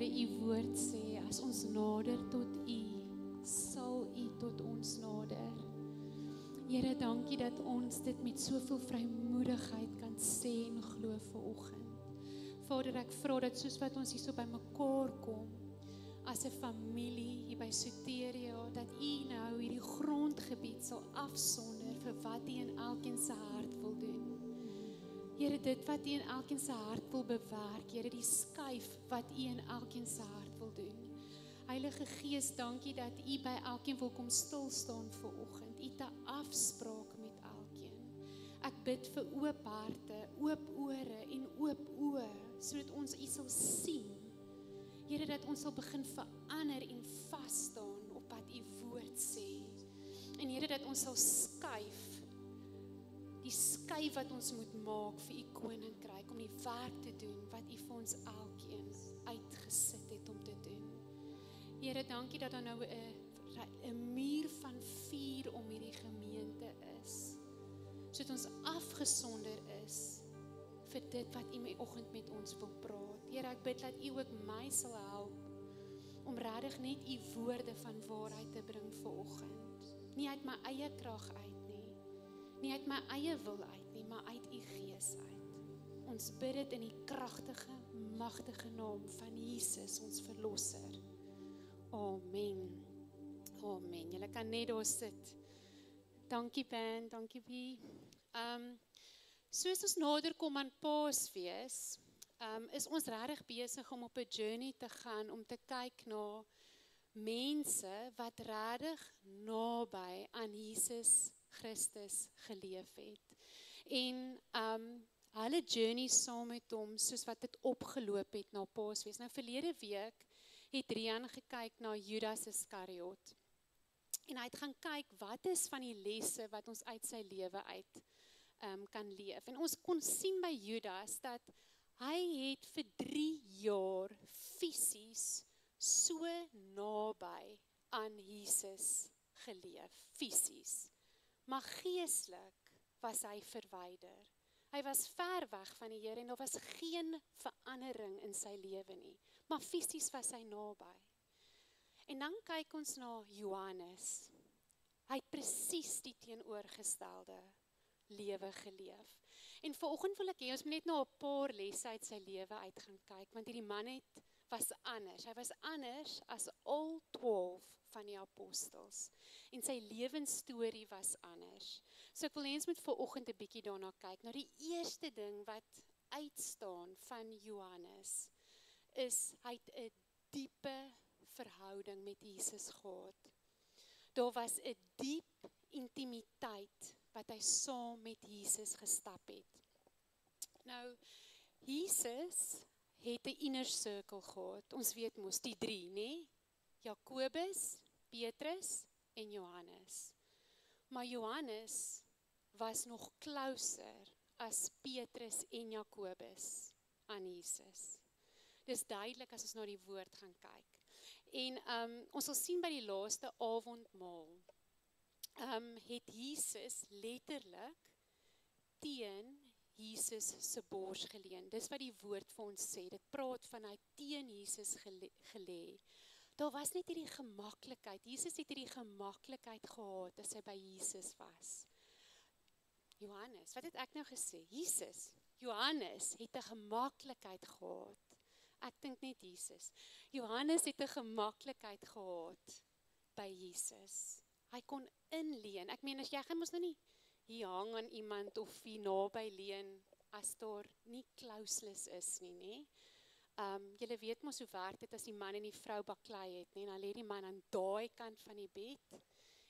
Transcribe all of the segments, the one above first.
Here, u woord sê, as ons nader tot u, sal u tot ons nader. Here, dankie dat ons dit met soveel vrymoedigheid kan sê en glo vanoggend. Vader, ek vra dat soos wat ons hier so by mekaar kom, as 'n familie hier by Soteria, dat u nou hierdie grondgebied sal afsonder vir wat u in elkeen se hart wil doen. Here, dit wat u in elkeen se hart wil bewerk, Here, die skuif wat u in elkeen se hart wil doen. Heilige Gees, dankie dat u by elkeen wil kom stil staan vanoggend. U het 'n afspraak met elkeen. Ek bid vir oop harte, oop ore en oop oë, sodat ons u sal sien. Here, dat ons sal begin verander en vas staan op wat u woord sê. En Here, dat ons sal skuif, die skuif wat ons moet maak vir u koninkryk, om die werk te doen wat u vir ons elkeen uitgesit het om te doen. Here, dankie dat daar nou 'n muur van vuur om hierdie gemeente is, sodat ons afgesonder is vir dit wat u vanoggend met ons wil praat. Here, ek bid dat u ook my sal help om regtig net u woorde van waarheid te bring vanoggend. Nie uit my eie krag uit nie, nie uit my eie wil uit nie, maar uit u Gees uit. Ons bid dit in die kragtige, magtige naam van Jesus, ons verlosser. Amen. Amen. Julle kan net daar sit. Dankie Ben, dankie Wie. Soos ons nader kom aan Paasfees, is ons regtig besig om op 'n journey te gaan om te kyk na mense wat regtig naby aan Jesus Christus geleef het. En hulle journey saam met hom, soos wat dit opgeloop het na Paasfees. Nou verlede week het Rian gekyk na Judas Iskariot. En hy het gaan kyk, wat is van die lesse wat ons uit sy lewe uit kan leef. En ons kon sien by Judas dat hy het vir 3 jaar fisies so naby aan Jesus geleef, fisies. Maar geestelik was hy verwyder. Hy was ver weg van die Here en daar was geen verandering in sy lewe nie. Maar fisies was hy naby. En dan kyk ons na Johannes. Hy het presies die teenoorgestelde lewe geleef. En vanoggend wil ek hê ons moet net na 'n paar lesse uit sy lewe uit gaan kyk, want hierdie man was anders. Hy was anders as al 12 van die apostels. En sy lewensstorie was anders. So ek wil hê ons moet vanoggend 'n bietjie daarna kyk. Nou die eerste ding wat uitstaan van Johannes is hy het 'n diepe verhouding met Jesus gehad. Daar was 'n diep intimiteit wat hy saam met Jesus gestap het. Nou, Jesus het 'n inner circle gehad. Ons weet mos die 3, né? Jakobus, Petrus en Johannes. Maar Johannes was nog closer as Petrus en Jakobus aan Jesus. Dis duidelik as ons na die woord gaan kyk. En ons sal sien by die laaste avondmaal, het Jesus letterlik teen Jesus se bors geleun. Dis wat die woord vir ons sê. Dit praat van hy teen Jesus gelê. Daar was net hierdie gemaklikheid. Jesus het hierdie gemaklikheid gehad as hy by Jesus was. Johannes, wat het ek nou gesê? Johannes het 'n gemaklikheid gehad. Ek dink net Jesus. Johannes het 'n gemaklikheid gehad by Jesus. Hy kon inleen. Ek meen, as jy gaan mos nou nie hier hang aan iemand of hier naby leen as daar nie closeness is nie, nê? Julle weet mos hoe werk dit as die man en die vrou baklei het, nê? Dan lê die man aan daai kant van die bed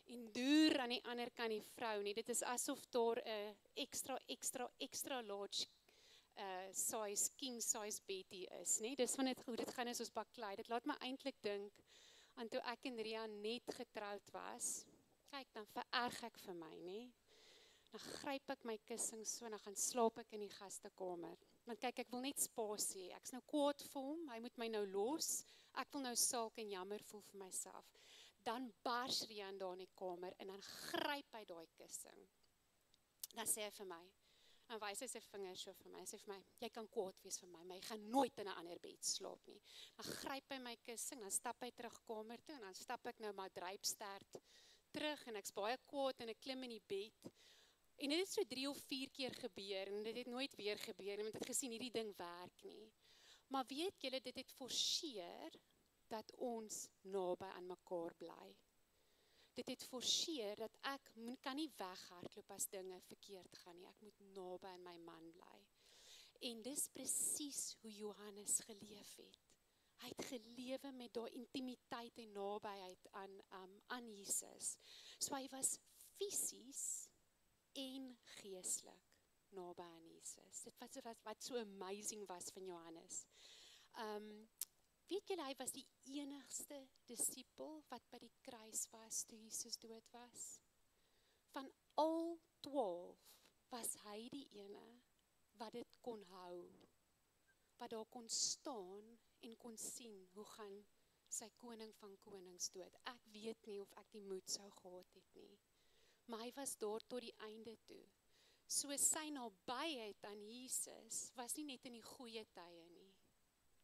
en deur aan die ander kant die vrou, nie? Dit is asof daar 'n extra large size, king size bed hier is, nê? Dis van hoe dit gaan as ons baklei. Dit laat my eintlik dink aan toe ek en Rian net getroud was. Kyk, dan vererg ek vir my, nê? Dan gryp ek my kussing so en dan gaan slaap ek in die gastekamer. Want kyk, ek wil net spasie hê. Ek's nou kwaad vir hom, hy moet my nou los. Ek wil nou sulk en jammer voel vir myself. Dan bars Rian daar in die kamer en dan gryp hy daai kussing. Dan sê hy vir my, En wys hy sy vingers so vir my. Hy sê vir my, jy kan kwaad wees vir my, maar jy gaan nooit in 'n ander bed slaap nie. Dan gryp hy my kussing, dan stap hy terug kamer toe en dan stap ek nou maar druipstert terug en ek's baie kwaad en ek klim in die bed. En dit het so 3 of 4 keer gebeur en dit het nooit weer gebeur nie, want ek het gesien hierdie ding werk nie. Maar weet julle, dit het forceer dat ons naby aan mekaar bly. Dit het forceer dat ek kan nie weghardloop as dinge verkeerd gaan nie. Ek moet naby aan my man bly. En dis presies hoe Johannes geleef het. Hy het gelewe met daai intimiteit en nabyheid aan Jesus. So hy was fisies en geestelik naby aan Jesus. Dit was wat so amazing was van Johannes. Weet julle, hy was die enigste disipel wat by die kruis was toe Jesus dood was. Van al 12 was hy die ene wat dit kon hou, wat daar kon staan en kon sien hoe gaan sy koning van konings dood. Ek weet nie of ek die moed sou gehad het nie, maar hy was daar tot die einde toe. So sy nabyheid aan Jesus was nie net in die goeie tye nie.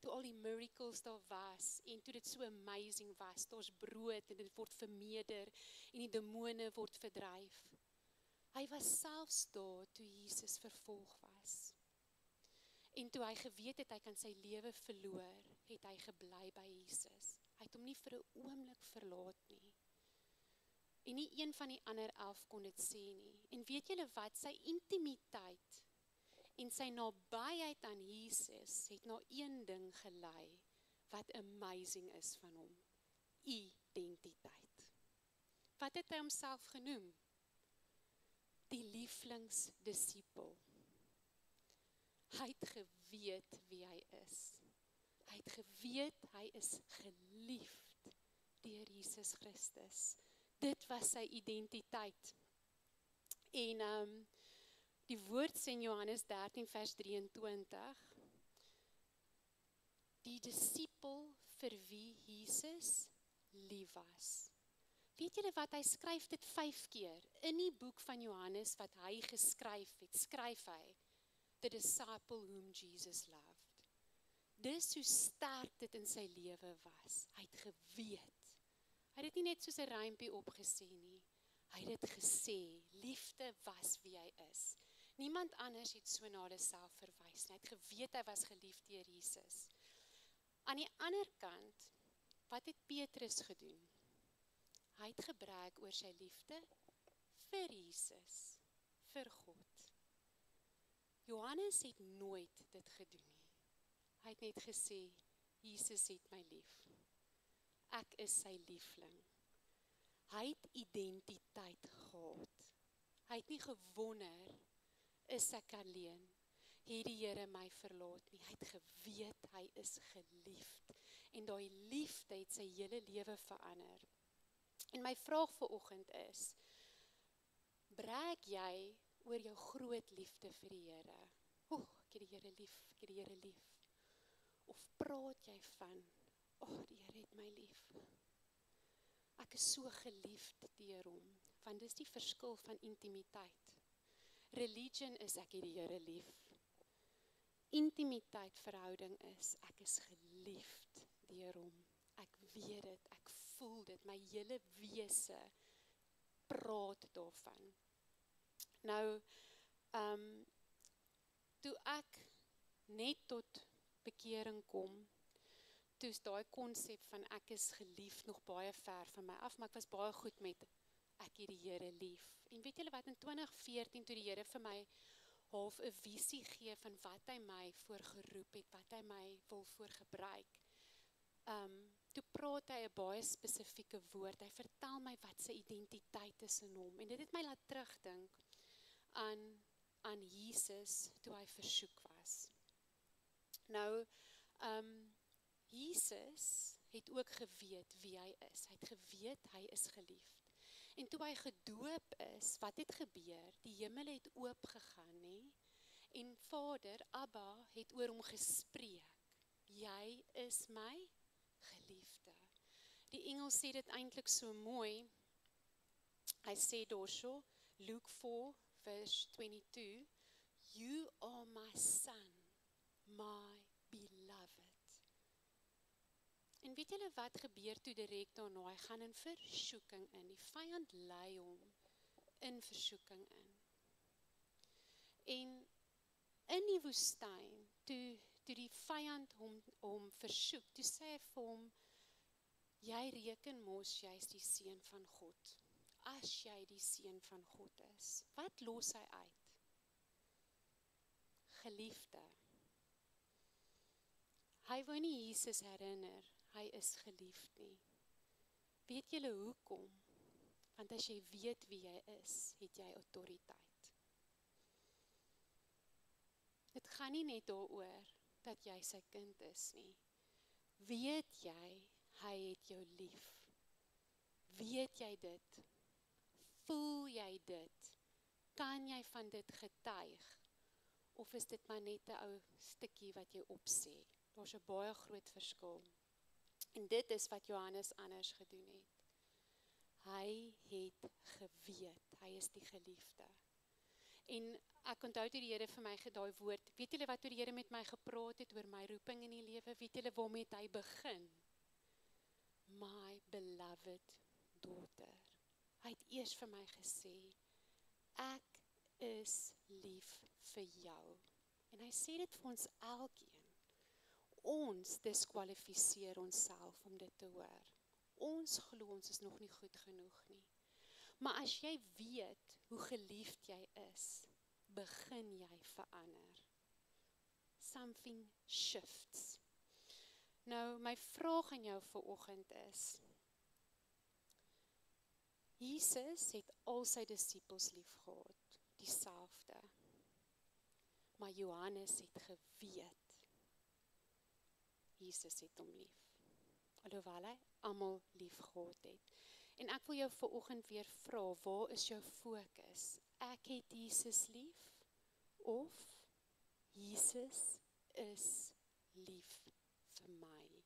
Toe al die miracles daar was, en toe dit so amazing was, daar's brood en dit word vermeerder, en die demone word verdryf. Hy was selfs daar toe Jesus vervolg was. En toe hy geweet het, hy kan sy lewe verloor, het hy gebly by Jesus. Hy het hom nie vir 'n oomblik verlaat nie. En nie een van die ander 11 kon dit sê nie. En weet julle wat, sy intimiteit en sy nabyheid aan Jesus het na een ding gelei, wat amazing is van hom. Identiteit. Wat het hy homself genoem? Die lieflingsdisipel. Hy het geweet wie hy is. Hy het geweet hy is geliefd deur Jesus Christus. Dit was sy identiteit. En die woord sê in Johannes 13 vers 23, die disipel vir wie Jesus lief was. Weet julle wat, hy skryf dit 5 keer. In die boek van Johannes wat hy geskryf het, skryf hy, the disciple whom Jesus loved. Dis hoe sterk dit in sy lewe was. Hy het geweet. Hy het dit nie net soos 'n rympie opgesê nie. Hy het dit gesê, liefde was wie hy is. Niemand anders het so na homself verwys nie. Hy het geweet hy was geliefd deur Jesus. Aan die ander kant, wat het Petrus gedoen? Hy het gebrag oor sy liefde vir Jesus, vir God. Johannes het nooit dit gedoen nie. Hy het net gesê, Jesus het my lief. Ek is sy liefling. Hy het identiteit gehad. Hy het nie gewonder, is ek alleen? Het die Here my verlaat nie? Hy het geweet, hy is geliefd. En daai liefde het sy hele lewe verander. En my vraag vanoggend is, brag jy oor jou groot liefde vir die Here? Ek het die Here lief, ek het die Here lief. Of praat jy van, die Here het my lief. Ek is so geliefd deur hom, want dis die verskil van intimiteit. Religion is ek het die Here lief. Intimiteit verhouding is, ek is geliefd deur hom. Ek weet dit, ek voel dit, my hele wese praat daarvan. Nou, toe ek net tot bekering kom, toe is daai konsep van ek is geliefd nog baie ver van my af, maar ek was baie goed met ek het die Here lief. En weet julle wat, in 2014 toe die Here vir my half 'n visie gee van wat hy my voorgeroep het, wat hy my wil voorgebruik. Toe praat hy 'n baie spesifieke woord. Hy vertel my wat sy identiteit is in hom. En dit het my laat terugdink aan Jesus toe hy versoek was. Nou, Jesus het ook geweet wie hy is. Hy het geweet hy is geliefd. En toe hy gedoop is, wat het gebeur? Die hemel het oop gegaan, nê? En Vader, Abba, het oor hom gespreek. Jy is my geliefde. Die engel sê dit eintlik so mooi. Hy sê daarso, Luke 4 vers 22, You are my son, my beloved. En weet julle wat gebeur toe direk daarna? Hy gaan in versoeking in. Die vyand lei hom in versoeking in. En in die woestyn, toe die vyand hom versoek, toe sê hy vir hom, jy reken mos, jy is die seun van God. As jy die seun van God is, wat los hy uit? Geliefde. Hy wou nie Jesus herinner, hy is geliefd nie. Weet julle hoekom? Want as jy weet wie jy is, het jy autoriteit. Dit gaan nie net daaroor dat jy sy kind is nie. Weet jy, hy het jou lief. Weet jy dit? Voel jy dit? Kan jy van dit getuig? Of is dit maar net 'n ou stukkie wat jy opsê? Daar's 'n baie groot verskil. En dit is wat Johannes anders gedoen het. Hy het geweet, hy is die geliefde. En ek onthou toe die Here vir my daai woord, weet julle wat toe die Here met my gepraat het oor my roeping in die lewe, weet julle waarmee hy begin? My beloved daughter. Hy het eers vir my gesê, ek is lief vir jou. En hy sê dit vir ons elkeen. Ons diskwalifiseer onsself om dit te hoor. Ons glo ons is nog nie goed genoeg nie. Maar as jy weet hoe geliefd jy is, begin jy verander. Something shifts. Nou, my vraag aan jou vanoggend is, Jesus het al sy disippels lief gehad, dieselfde. Maar Johannes het geweet, Jesus het hom lief. Alhoewel hy almal lief gehad het. En ek wil jou vanoggend weer vra, waar is jou fokus? Ek het Jesus lief, of Jesus is lief vir my?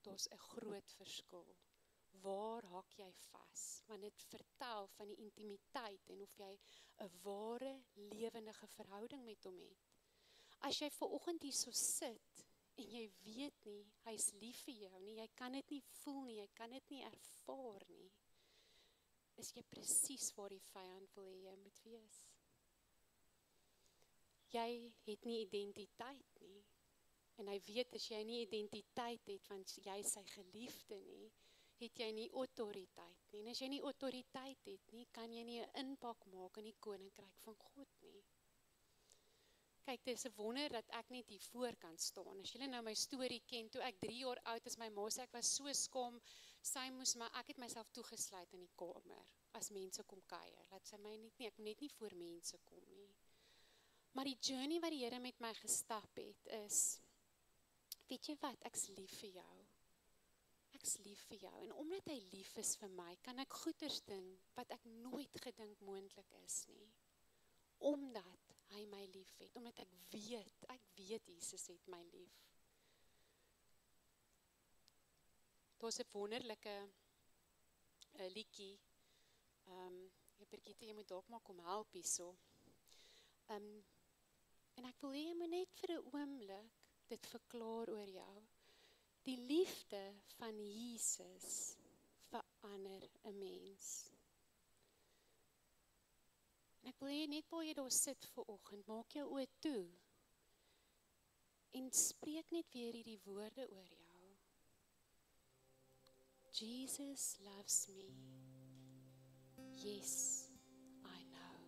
Daar's 'n groot verskil. Waar hak jy vas? Want dit vertel van die intimiteit en of jy 'n ware, lewendige verhouding met hom het. As jy vanoggend hierso sit en jy weet nie, hy's lief vir jou nie, jy kan dit nie voel nie, jy kan dit nie ervaar nie, is jy presies waar die vyand wil hê jy moet wees. Jy het nie identiteit nie, en hy weet as jy nie identiteit het, want jy is sy geliefde nie, het jy nie autoriteit nie. En as jy nie autoriteit het nie, kan jy nie 'n impak maak in die koninkryk van God nie. Kyk, dit is 'n wonder dat ek net hier voor kan staan. As julle nou my storie ken, toe ek 3 jaar oud is, my ma sê ek was so skaam, ek het myself toegesluit in die kamer, as mense kom kuier. Laat sy my net nie, ek moet net nie voor mense kom nie. Maar die journey wat die Here met my gestap het, is, weet jy wat, ek's lief vir jou. Ek's lief vir jou, en omdat hy lief is vir my, kan ek goeders doen, wat ek nooit gedink moontlik is nie. Omdat hy my lief het, omdat ek weet Jesus het my lief. Daar's 'n wonderlike liedjie, Brigitte, jy moet dalk maar kom help hierso. En ek wil hê jy moet net vir 'n oomblik dit verklaar oor jou. Die liefde van Jesus verander 'n mens. En ek wil hê net waar jy daar sit vanoggend, maak jou oë toe en spreek net weer hierdie woorde oor jou. Jesus loves me. Yes, I know.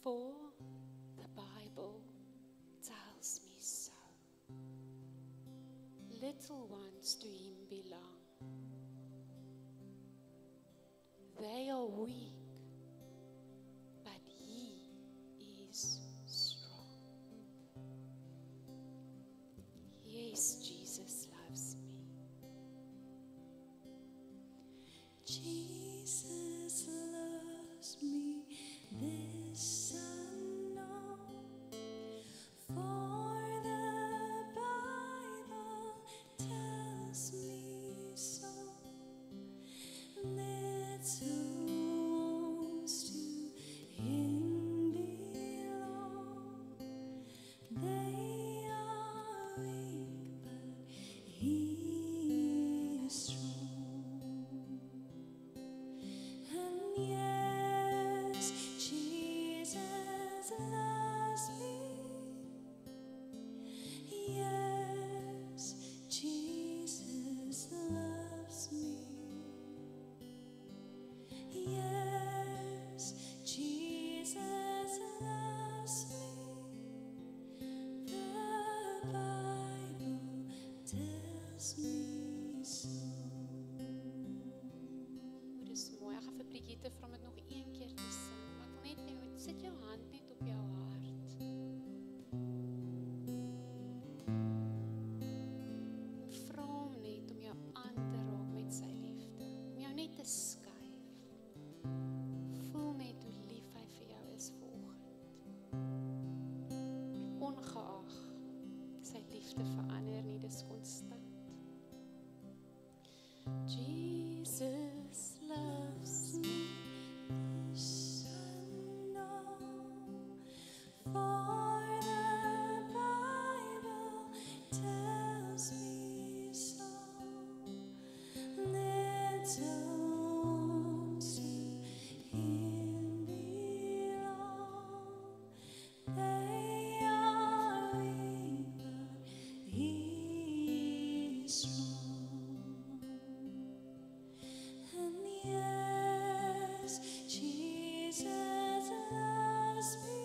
For the Bible tells me so. Little ones to him belong. They are weak, but he is strong. Yes, Jesus loves me. Jesus loves me, this I know, for the Bible tells me so. Little Yes, Jesus loves me. Yes, Jesus loves me. The Bible tells me so. Dis mooi. Ek gaan vir Brigitte vra om dit nog een keer te sing. Maar ek wil net hê jy moet sit jou hand net op jou hart. En vra hom net om jou aan te raak met sy liefde. Om jou net te skuif. Voel net hoe lief hy vir jou is vanoggend. Ongeag sy liefde verander nie, dis konstant. Jesus loves me. This I know, for the Bible tells me so. Little ones to Him belong. They are weak, but He is strong. And yes, Jesus loves me.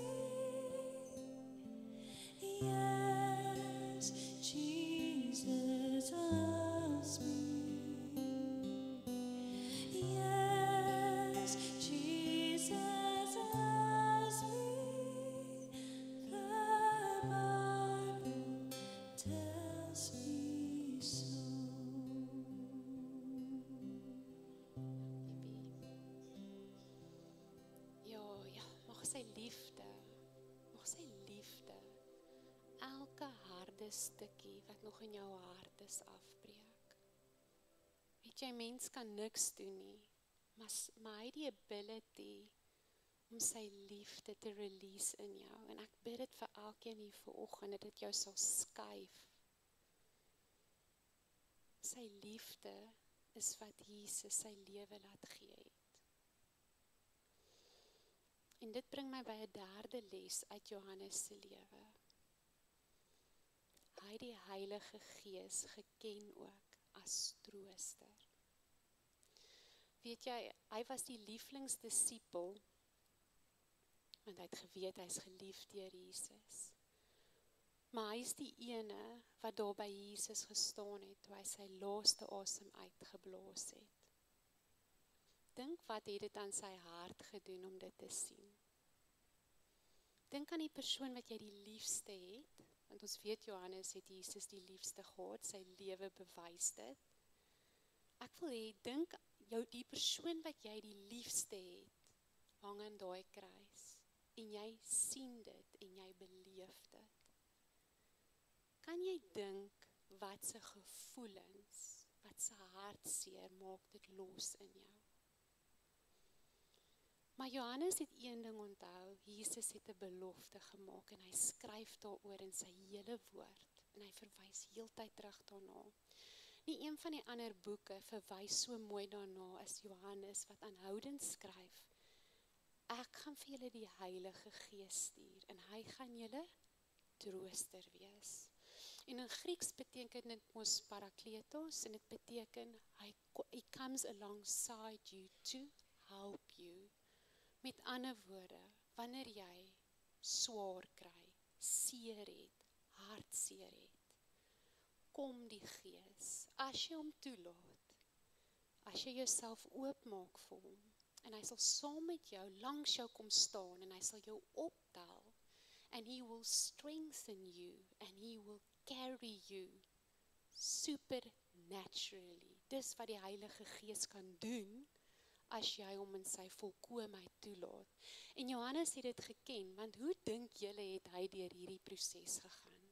Yes, Jesus loves me. Yes, Jesus loves me. The Bible tells me so. Ja, mag sy liefde elke harde stukkie wat nog in jou hart is afbreek. Weet jy, mens kan niks doen nie, maar hy het die ability om sy liefde te release in jou. En ek bid dit vir elkeen hier vanoggend, dat dit jou sal skuif. Sy liefde is wat Jesus sy lewe laat gee het. En dit bring my by 'n derde les uit Johannes se lewe. Hy het die Heilige Gees geken ook as trooster. Weet jy, hy was die lieflingsdisipel, want hy het geweet hy is geliefd deur Jesus. Maar hy is die ene wat daar by Jesus gestaan het, toe hy sy laaste asem uitgeblaas het. Dink wat het dit aan sy hart gedoen om dit te sien. Dink aan die persoon wat jy die liefste het, want ons weet Johannes het Jesus die liefste gehad, sy lewe bewys dit. Ek wil hê, dink die persoon wat jy die liefste het, hang in daai kruis, en jy sien dit, en jy beleef dit. Kan jy dink wat se gevoelens, wat se hartseer maak dit los in jou? Maar Johannes het een ding onthou, Jesus het 'n belofte gemaak en hy skryf daaroor in sy hele woord en hy verwys heeltyd terug daarna. Nie een van die ander boeke verwys so mooi daarna as Johannes wat aanhoudend skryf. Ek gaan vir julle die Heilige Gees stuur en hy gaan julle trooster wees. En in Grieks beteken dit mos parakletos en dit beteken he comes alongside you to help you. Met ander woorde, wanneer jy swaar kry, seer het, hartseer het, kom die Gees, as jy hom toelaat, as jy jouself oopmaak vir hom, en hy sal saam met jou, langs jou kom staan, en hy sal jou optel, and he will strengthen you, and he will carry you, supernaturally. Dis wat die Heilige Gees kan doen, as jy hom in sy volkomeheid toelaat. En Johannes het dit geken, want hoe dink julle het hy deur hierdie proses gegaan?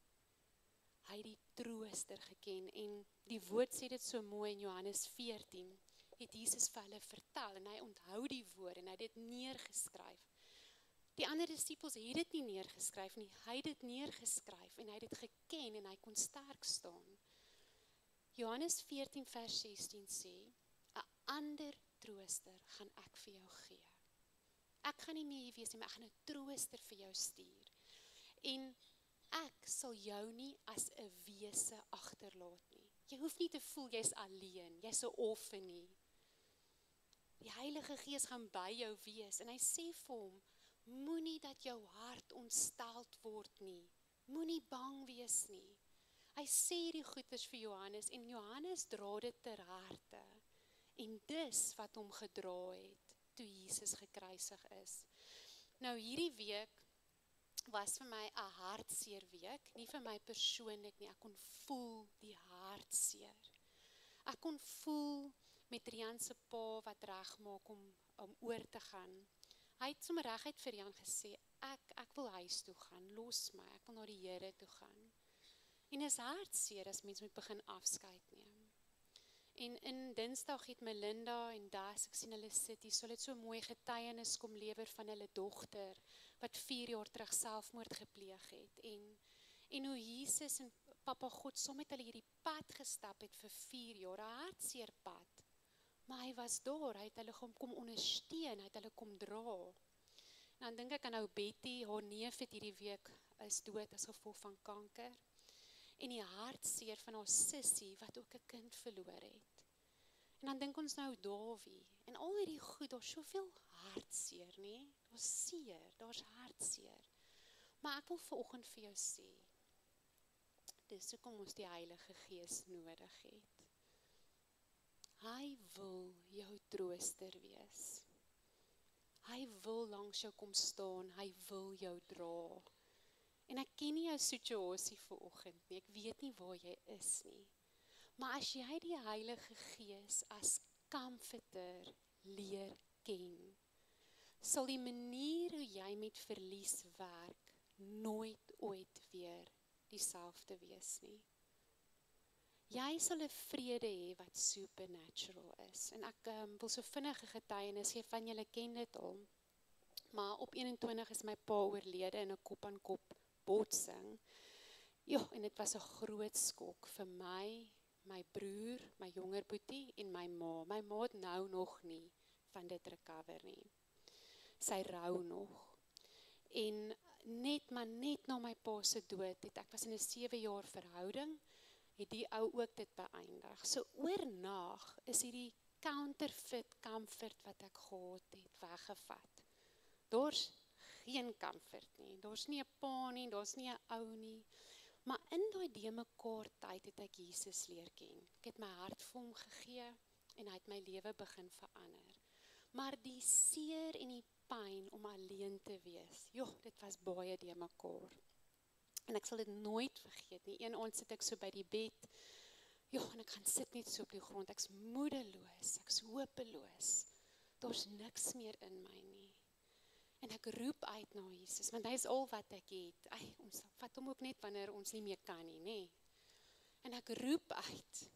Hy het die trooster geken, en die woord sê dit so mooi in Johannes 14, het Jesus vir hulle vertel, en hy onthou die woord, en hy het dit neergeskryf. Die ander disippels het dit nie neergeskryf nie, hy het dit neergeskryf, en hy het dit geken, en hy kon sterk staan. Johannes 14 vers 16 sê, 'n ander trooster gaan ek vir jou gee. Ek gaan nie meer hier wees nie, maar ek gaan 'n trooster vir jou stuur. En Ek sal jou nie as 'n wese agterlaat nie. Jy hoef nie te voel jy's alleen, jy's 'n orphan nie. Die Heilige Gees gaan by jou wees en hy sê vir hom, moenie dat jou hart ontsteld word nie. Moenie bang wees nie. Hy sê die goeders vir Johannes en Johannes dra dit ter harte. En dis wat hom gedra het toe Jesus gekruisig is. Nou hierdie week was vir my 'n hartseer week, nie vir my persoonlik nie. Ek kon voel die hartseer. Ek kon voel met Rian se pa wat regmaak om oor te gaan. Hy het sommer reguit vir Rian gesê, ek wil huis toe gaan, los my, ek wil na die Here toe gaan. En is hartseer as mens moet begin afskeid neem. En in Dinsdag het Melinda en Das, ek sien hulle sit hier, so hulle het so mooi getuienis kom lewer van hulle dogter, wat 4 jaar terug selfmoord gepleeg het. En hoe Jesus en Papa God saam met hulle hierdie pad gestap het vir 4 jaar, 'n hartseer pad. Maar hy was daar, hy het hulle kom ondersteun, hy het hulle kom dra. En dan dink ek aan ou Betty, haar neef het hierdie week is dood as gevolg van kanker. En die hartseer van haar sussie, wat ook 'n kind verloor het. En dan dink ons nou Dawie, en al hierdie goed, daar's soveel hartseer, nie? Daar's seer, daar's hartseer. Maar ek wil vanoggend vir jou sê, dis hoekom ons die Heilige Gees nodig het. Hy wil jou trooster wees. Hy wil langs jou kom staan, hy wil jou dra. En ek ken nie jou situasie vanoggend nie, ek weet nie waar jy is nie. Maar as jy die Heilige Gees as comforter leer ken, sal die manier hoe jy met verlies werk, nooit ooit weer dieselfde wees nie. Jy sal 'n vrede hê wat supernatural is. En ek wil so vinnige getuienis gee, van julle ken dit al. Maar op 21 is my pa oorlede in 'n kop-aan-kop botsing. Ja, en dit was 'n groot skok vir my broer, my jonger boetie en my ma. My ma het nou nog nie van dit recover nie. Sy rou nog. En net na my pa se dood ek was in 'n 7 jaar verhouding, het die ou ook dit beëindig. So oornag is hierdie counterfeit comfort wat ek gehad het, weggevat. Daar's geen comfort nie, daar's nie 'n pa nie, daar's nie 'n ou nie. Maar in daai de mekaar tyd het ek Jesus leer ken. Ek het my hart vir hom gegee en hy het my lewe begin verander. Maar die seer en die pyn om alleen te wees, dit was baie de mekaar. En ek sal dit nooit vergeet nie. Een aand sit ek so by die bed, en ek gaan sit net so op die grond, ek's moedeloos, ek's hopeloos. Daar's niks meer in my nie. En ek roep uit na Jesus, want hy is al wat ek het. Ons vat hom ook net wanneer ons nie meer kan nie, nê? En ek roep uit.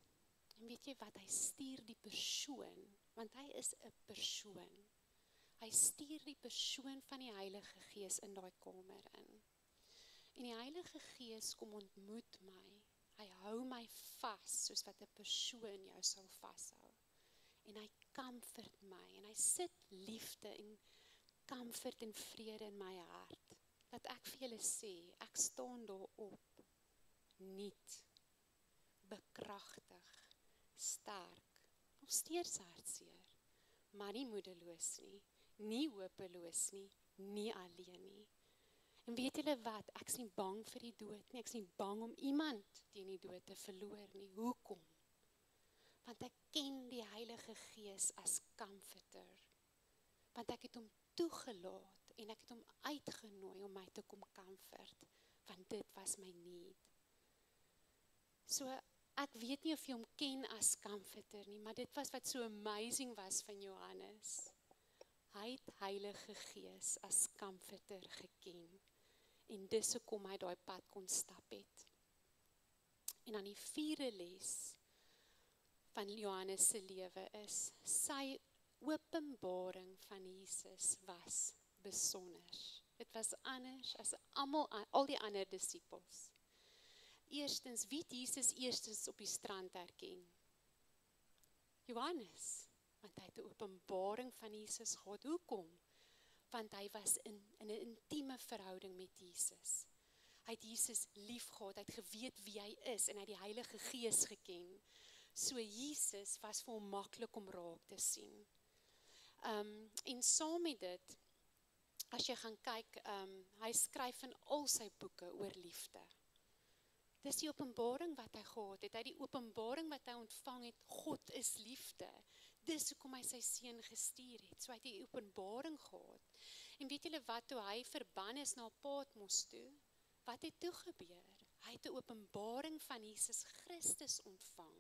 En weet jy wat, hy stuur die persoon, want hy is 'n persoon. Hy stuur die persoon van die Heilige Gees in daai kamer in. En die Heilige Gees kom ontmoet my. Hy hou my vas, soos wat 'n persoon jou sal vashou. En hy comfort my, en hy sit liefde en comfort en vrede in my hart. Dat ek vir julle sê, ek staan daar op, nuut, bekragtig, sterk, nog steeds hartseer, maar nie moedeloos nie, nie hopeloos nie, nie alleen nie. En weet julle wat, ek is nie bang vir die dood nie, ek is nie bang om iemand teen die dood te verloor nie. Hoekom? Want ek ken die Heilige Gees as comforter. Want ek het hom toegelaat en ek het hom uitgenooi om my te kom comfort, want dit was my need. So, ek weet nie of jy hom ken as comforter nie, maar dit was wat so amazing was van Johannes. Hy het Heilige Gees as comforter geken. En dis hoekom hy daai pad kon stap het. En dan die 4de les van Johannes se lewe is, sy openbaring van Jesus was besonder. Dit was anders as al die ander disippels. Eerstens, wie het Jesus eerstens op die strand herken? Johannes, want hy het 'n openbaring van Jesus gehad. Hoekom? Want hy was in 'n intieme verhouding met Jesus. Hy het Jesus liefgehad, hy het geweet wie hy is en hy het die Heilige Gees geken. So Jesus was vir hom maklik om raak te sien. En saam met dit, as jy gaan kyk, hy skryf in al sy boeke oor liefde. Dis die openbaring wat hy gehad het, hy die openbaring wat hy ontvang het, God is liefde. Dis hoekom hy sy seun gestuur het, so hy het die openbaring gehad. En weet julle wat, toe hy verban is na Patmos toe, wat het toe gebeur? Hy het 'n openbaring van Jesus Christus ontvang.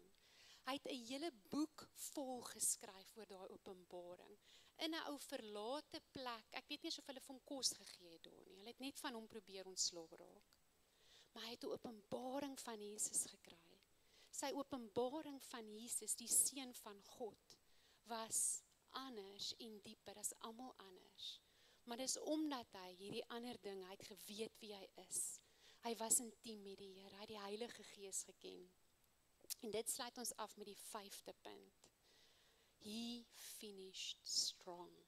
Hy het 'n hele boek vol geskryf oor daai openbaring. In 'n ou verlate plek, ek weet nie of hulle vir hom kos gegee het daar nie, hulle het net van hom probeer ontslaa raak. Maar hy het 'n openbaring van Jesus gekry. Sy openbaring van Jesus, die seun van God, was anders en dieper as almal anders. Maar dis omdat hy hierdie ander ding, hy het geweet wie hy is. Hy was intiem met die Here, hy het die Heilige Gees geken. En dit sluit ons af met die 5de punt. He finished strong.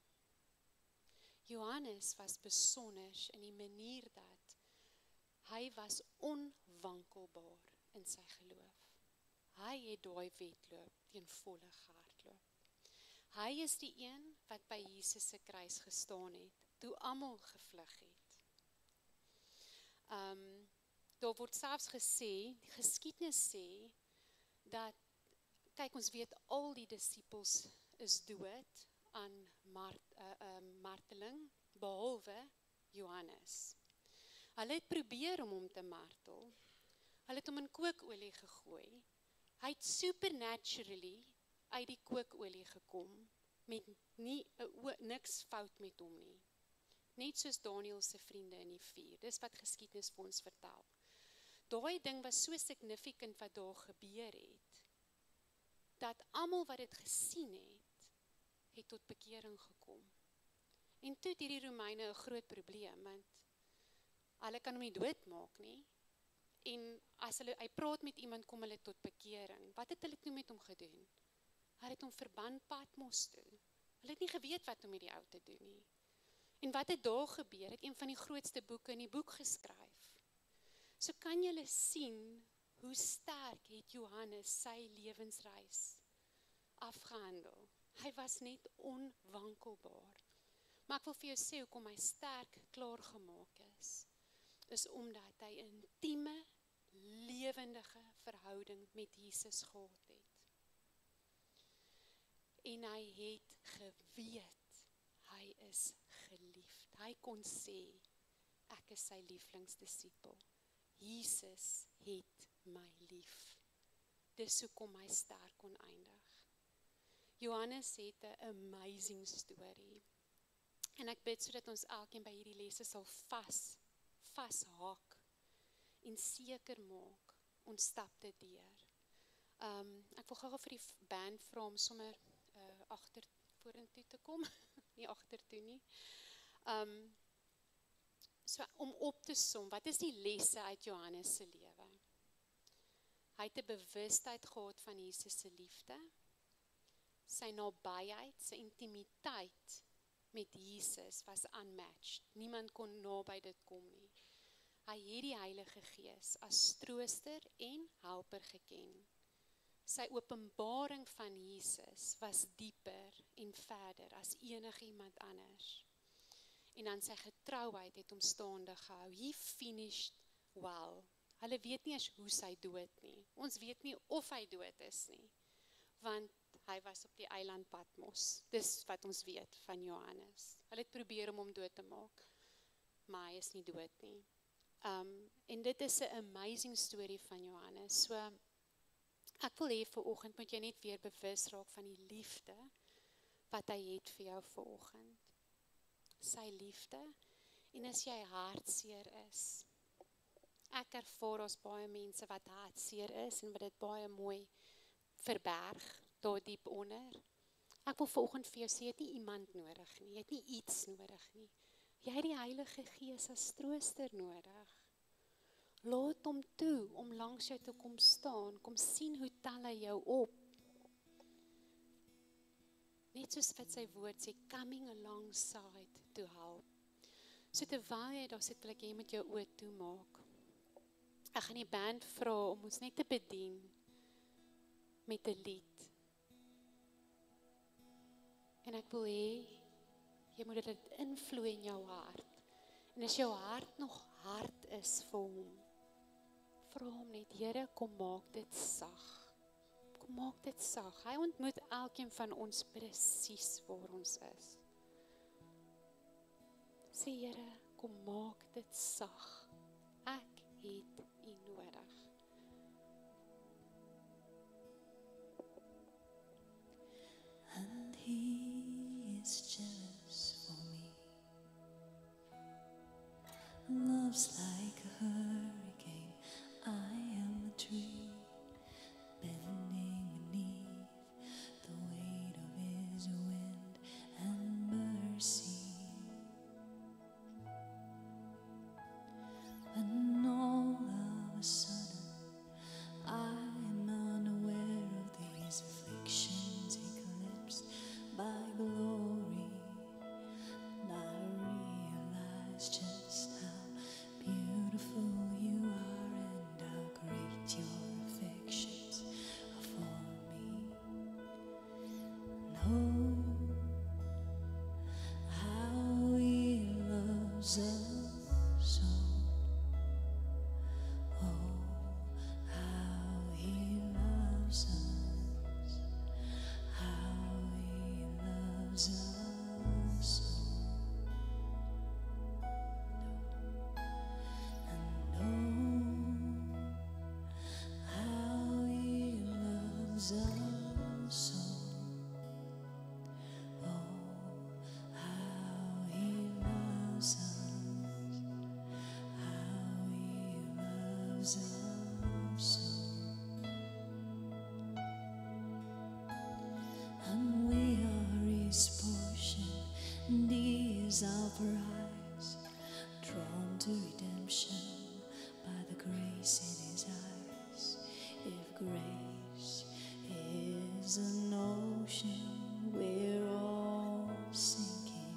Johannes was besonder in die manier dat hy was onwankelbaar in sy geloof. Hy het daai wedloop teen volle gehardloop. Hy is die een wat by Jesus se kruis gestaan het, toe almal gevlug het. Daar word selfs gesê, die geskiedenis sê, dat, kyk ons weet al die disippels is dood aan marteling, behalwe Johannes. Hulle het probeer om hom te martel, hulle het hom in kookolie gegooi, hy het supernaturally uit die kookolie gekom, met niks fout met hom nie. Net soos Daniel se vriende in die vuur, dis wat geskiedenis vir ons vertel. Daai ding was so significant wat daar gebeur het, dat almal wat dit gesien het tot bekering gekom. En toe het hierdie Romeine 'n groot probleem, want hulle kan hom nie doodmaak nie, en as hy praat met iemand, kom hulle tot bekering. Wat het hulle toe met hom gedoen? Hulle het hom verban Patmos toe. Hulle het nie geweet wat om met die ou te doen nie. En wat het daar gebeur? Het een van die grootste boeke in die boek geskryf. So kan julle sien hoe sterk het Johannes sy lewensreis afgehandel. Hy was net onwankelbaar. Maar ek wil vir jou sê hoekom hy sterk klaargemaak is omdat hy 'n intieme, lewendige verhouding met Jesus gehad het. En hy het geweet, hy is geliefd. Hy kon sê, ek is sy lieflingsdisipel. Jesus het my lief. Dis hoekom hy sterk kon eindig. Johannes het 'n amazing storie. En ek bid sodat ons elkeen by hierdie lesse sal vashaak en seker maak ons stap dit deur. Ek wil gou vir die band vra om sommer vorentoe te kom, nie agtertoe nie. So om op te som, wat is die lesse uit Johannes se lewe? Hy het 'n bewustheid gehad van Jesus se liefde, sy nabyheid, sy intimiteit met Jesus was unmatched. Niemand kon naby dit kom nie. Hy het die Heilige Gees as trooster en helper geken. Sy openbaring van Jesus was dieper en verder as enigiemand anders. En dan sy getrouheid het hom staande gehou. He finished well. Hulle weet nie eens hoe sy dood nie. Ons weet nie of hy dood is nie. Want hy was op die eiland Patmos. Dis wat ons weet van Johannes. Hulle het probeer om hom dood te maak, maar hy is nie dood nie. En dit is 'n amazing storie van Johannes. So, ek wil hê vanoggend moet jy net weer bewus raak van die liefde wat hy het vir jou vanoggend. Sy liefde. En as jy hartseer is, ek ervaar ons baie mense wat hartseer is en wat dit baie mooi verberg daar diep onder. Ek wil vanoggend vir jou sê, jy het nie iemand nodig nie, jy het nie iets nodig nie. Jy het die Heilige Gees as trooster nodig. Laat hom toe om langs jou te kom staan, kom sien hoe tel hy jou op. Net soos wat sy woord sê, coming alongside to help. So terwyl jy daar sit, wil ek jy met jou oë toemaak. Ek gaan die band vra om ons net te bedien met 'n lied. En ek wil hê jy moet dit invloei in jou hart. En as jou hart nog hard is vir hom, vra hom net, Here, kom maak dit sag. Kom maak dit sag. Hy ontmoet elkeen van ons presies waar ons is. Sê, Here, kom maak dit sag. Ek het U nodig. And He is jealous for me. Love's like a hurricane. I am a tree bending beneath the weight of His wind and mercy. When all of a sudden I'm unaware of these afflictions eclipsed by glory, and I realize just how beautiful You are and how great Your affections are for me. And oh, how He loves us so. Oh, how He loves us, how He loves us so. And oh, how He loves us so. Oh, how He loves us, how He loves us so. And we are His portion, and He is our prize, drawn to redemption by the grace in His eyes. If grace is an ocean, we're all sinking.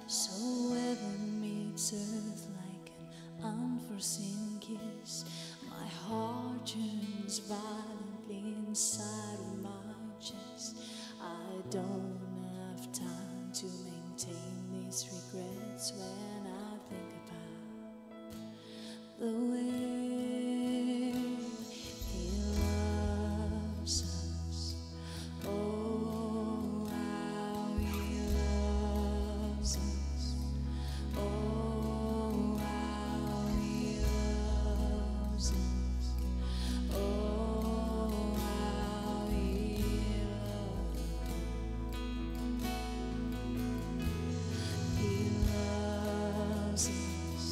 So heaven meets earth like an unforeseen kiss. My heart turns violently inside of my chest. I don't have time to maintain these regrets when I think about the way He loves us. Oh, how He loves us. Oh, how He loves us. Oh, how He loves us.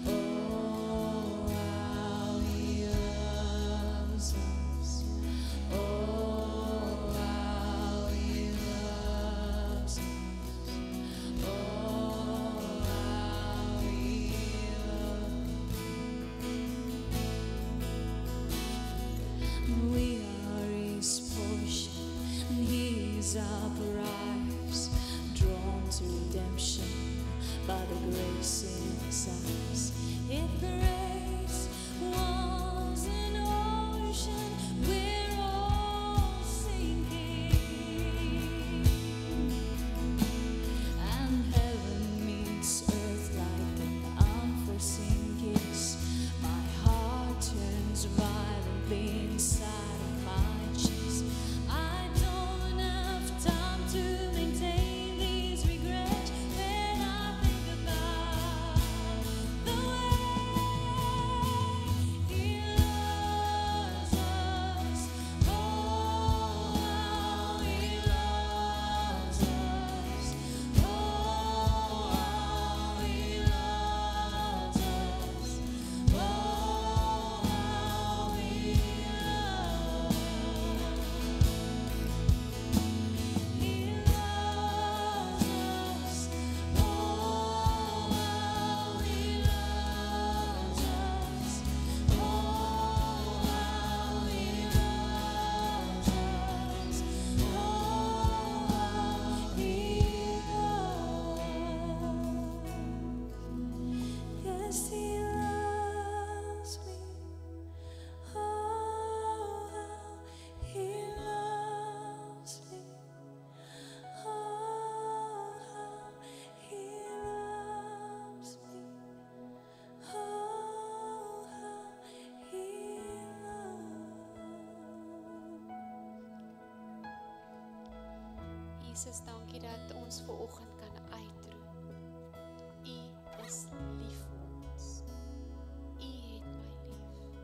Oh, how He loves us. Oh, how He loves us. Oh, how He We are His portion, and He is our prize, drawn to redemption by the grace in His eyes. If grace was an ocean, we're all sinking. And heaven meets earth like an unforeseen kiss. My heart turns violently inside of my chest. I don't have time to maintain these regrets when I think about the way Jesus, dankie dat ons vanoggend kan uitroep. U is lief vir ons. U het my lief.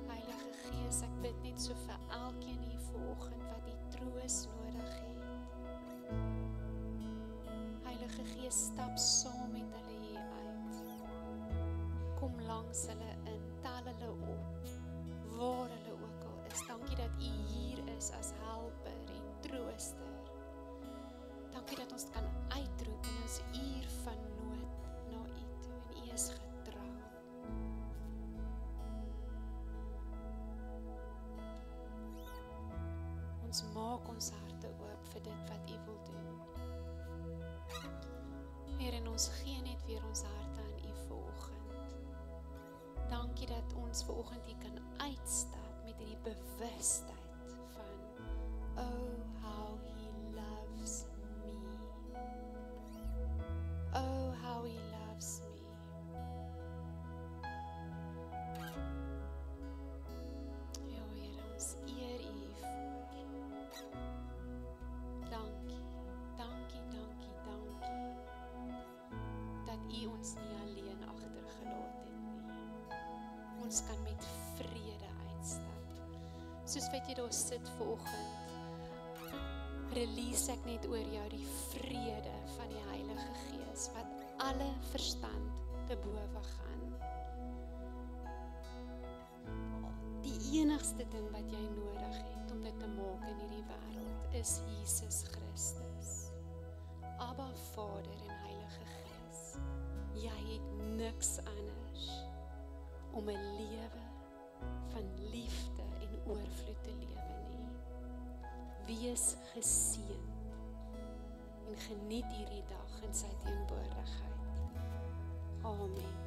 Heilige Gees, ek bid net so vir elkeen hier vanoggend wat die troos nodig het. Heilige Gees, stap saam met hulle hier uit. Kom langs hulle in, tel hulle op, waar hulle ook al is. Dankie dat U hier is as helper en trooster. Dankie dat ons kan uitroep in ons uur van nood na U toe en U is getrou. Ons maak ons harte oop vir dit wat U wil doen. Here, en ons gee net weer ons harte aan U vanoggend. Dankie dat ons vanoggend hier kan uitstap met hierdie bewustheid van, oh, how He loves me. Oh, how He loves me. Ja, Here, ons eer U voor. Dankie, dankie, dankie, dankie, dat U ons nie alleen agtergelaat het nie. Ons kan met vrede uitstap. Soos wat jy daar sit vanoggend, release ek net oor jou die vrede van die Heilige Gees, wat alle verstand te bowe gaan. Die enigste ding wat jy nodig het om dit te maak in hierdie wêreld, is Jesus Christus. Abba Vader en Heilige Gees, jy het niks anders om 'n lewe van liefde en oorvloed te lewe nie. Wees geseënd en geniet hierdie dag in sy teenwoordigheid. Amen.